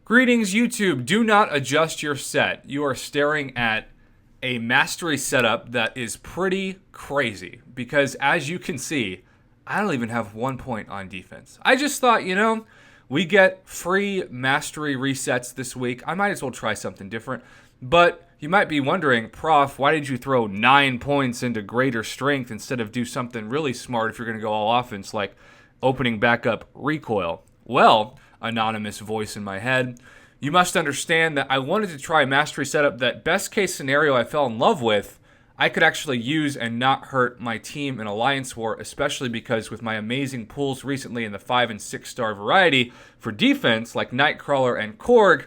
Greetings, YouTube. Do not adjust your set. You are staring at a mastery setup that is pretty crazy because, as you can see, I don't even have 1 point on defense. I just thought, we get free mastery resets this week. I might as well try something different. But you might be wondering, Prof, why did you throw 9 points into greater strength instead of do something really smart if you're going to go all offense, like opening back up recoil? Well, anonymous voice in my head, you must understand that I wanted to try a mastery setup that, best case scenario, I fell in love with, I could actually use and not hurt my team in Alliance War, especially because with my amazing pulls recently in the 5 and 6 star variety for defense, like Nightcrawler and Korg,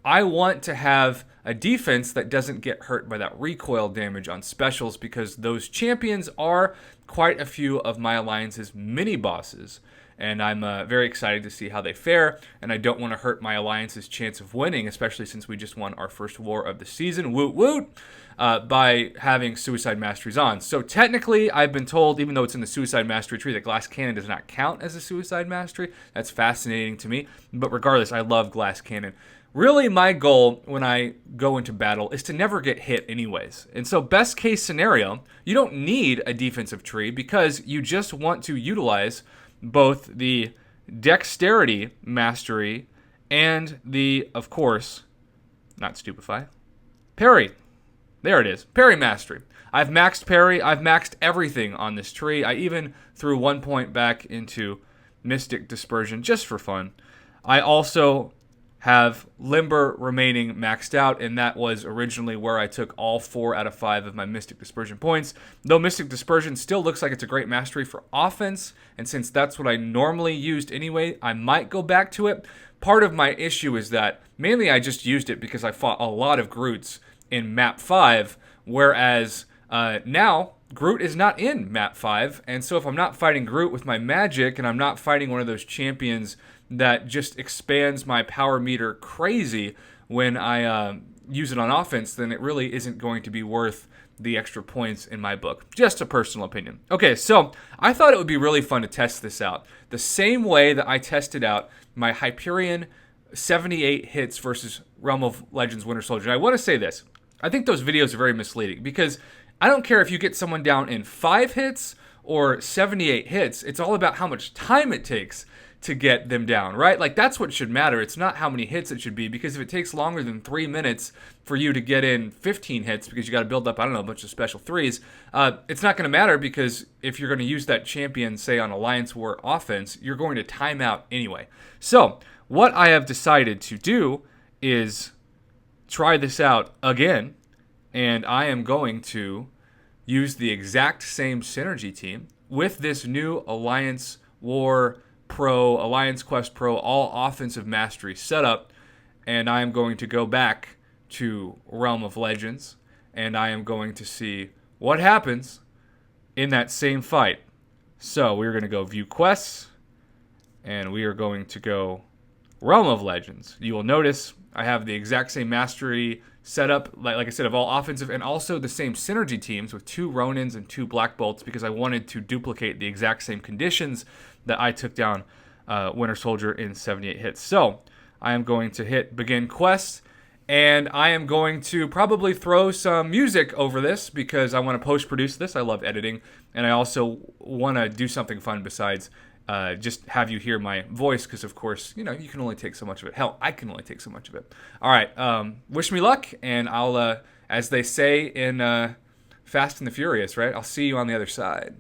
I want to have a defense that doesn't get hurt by that recoil damage on specials, because those champions are quite a few of my Alliance's mini bosses. And I'm very excited to see how they fare, and I don't want to hurt my Alliance's chance of winning, especially since we just won our first war of the season, woot woot, by having Suicide Masteries on. So technically, I've been told, even though it's in the Suicide Mastery tree, that Glass Cannon does not count as a Suicide Mastery. That's fascinating to me, but regardless, I love Glass Cannon. Really, my goal when I go into battle is to never get hit anyways. And so best case scenario, you don't need a defensive tree because you just want to utilize both the dexterity mastery and the, of course, not stupefy, parry. There it is, parry mastery. I've maxed parry. I've maxed everything on this tree. I even threw 1 point back into Mystic Dispersion just for fun. I also have Limber remaining maxed out, and that was originally where I took all 4 out of 5 of my Mystic Dispersion points. Though Mystic Dispersion still looks like it's a great mastery for offense, and since that's what I normally used anyway, I might go back to it. Part of my issue is that mainly I just used it because I fought a lot of Groots in Map 5, whereas now Groot is not in Map 5, and so if I'm not fighting Groot with my magic and I'm not fighting one of those champions that just expands my power meter crazy when I use it on offense, then it really isn't going to be worth the extra points in my book. Just a personal opinion. Okay, so I thought it would be really fun to test this out. The same way that I tested out my Hyperion 78 hits versus Realm of Legends Winter Soldier. And I want to say this. I think those videos are very misleading because I don't care if you get someone down in 5 hits or 78 hits. It's all about how much time it takes to get them down, right? Like, that's what should matter. It's not how many hits it should be, because if it takes longer than 3 minutes for you to get in 15 hits because you got to build up, a bunch of special threes, it's not going to matter, because if you're going to use that champion, say, on Alliance War offense, you're going to time out anyway. So what I have decided to do is try this out again, and I am going to use the exact same synergy team with this new Alliance War Pro, Alliance Quest Pro, all offensive mastery setup, and I am going to go back to Realm of Legends, and I am going to see what happens in that same fight. So we're going to go View Quests, and we are going to go Realm of Legends. You will notice I have the exact same mastery setup, like I said, of all offensive, and also the same synergy teams with 2 Ronins and 2 Black Bolts, because I wanted to duplicate the exact same conditions that I took down Winter Soldier in 78 hits. So I am going to hit Begin Quest, and I am going to probably throw some music over this because I want to post-produce this. I love editing, and I also want to do something fun besides just have you hear my voice, because, of course, you can only take so much of it. Hell, I can only take so much of it. All right, wish me luck, and I'll, as they say in Fast and the Furious, right? I'll see you on the other side.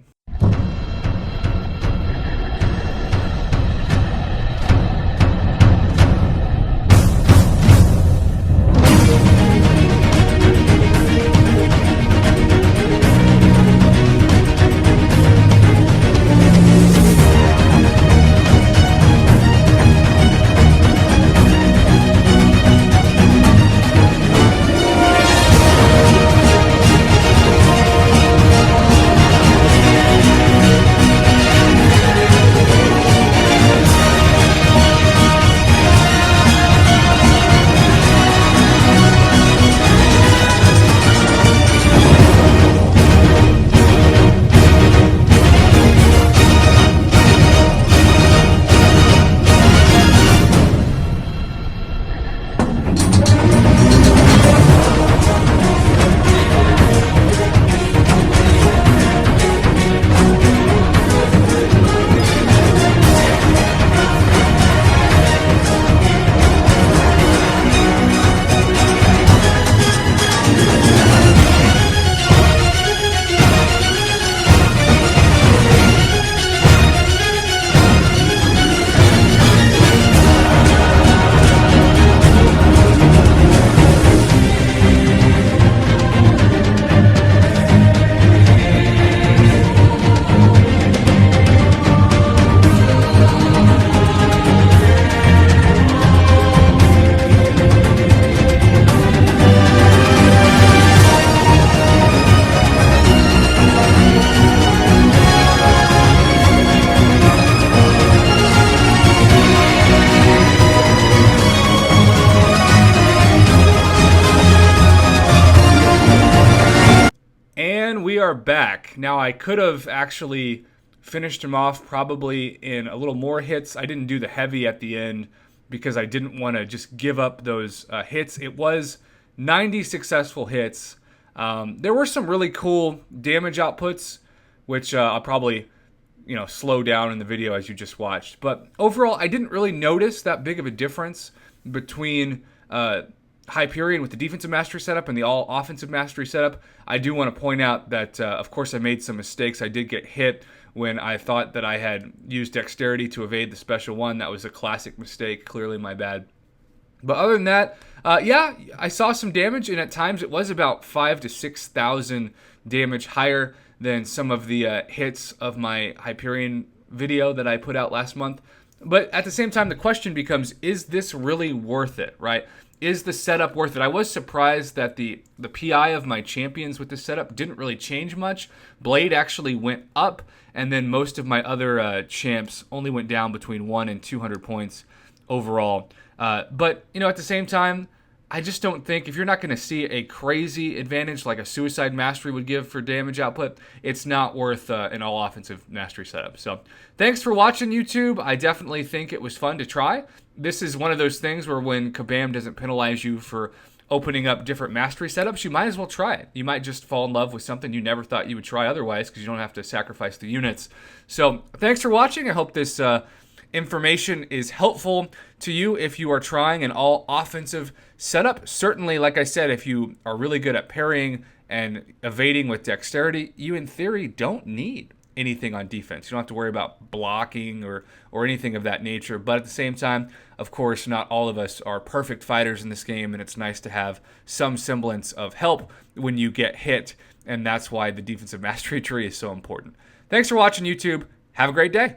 we are back. Now, I could have actually finished him off probably in a little more hits. I didn't do the heavy at the end because I didn't want to just give up those hits. It was 90 successful hits. There were some really cool damage outputs, which I'll probably slow down in the video as you just watched. But overall, I didn't really notice that big of a difference between Hyperion with the defensive mastery setup and the all offensive mastery setup. I do want to point out that, of course, I made some mistakes. I did get hit when I thought that I had used dexterity to evade the special one. That was a classic mistake, clearly my bad. But other than that, yeah, I saw some damage, and at times it was about 5,000 to 6,000 damage higher than some of the hits of my Hyperion video that I put out last month. But at the same time, the question becomes, is this really worth it, right? Is the setup worth it? I was surprised that the PI of my champions with this setup didn't really change much. Blade actually went up, and then most of my other champs only went down between 1 and 200 points overall. But, at the same time, I just don't think, if you're not going to see a crazy advantage like a Suicide Mastery would give for damage output, it's not worth an all-offensive Mastery setup. So, thanks for watching, YouTube. I definitely think it was fun to try. This is one of those things where when Kabam doesn't penalize you for opening up different Mastery setups, you might as well try it. You might just fall in love with something you never thought you would try otherwise because you don't have to sacrifice the units. So, thanks for watching. I hope this information is helpful to you if you are trying an all offensive setup. Certainly, like I said, if you are really good at parrying and evading with dexterity, you in theory don't need anything on defense. You don't have to worry about blocking or anything of that nature. But at the same time, of course, not all of us are perfect fighters in this game, and it's nice to have some semblance of help when you get hit, and that's why the defensive mastery tree is so important. Thanks for watching, YouTube. Have a great day.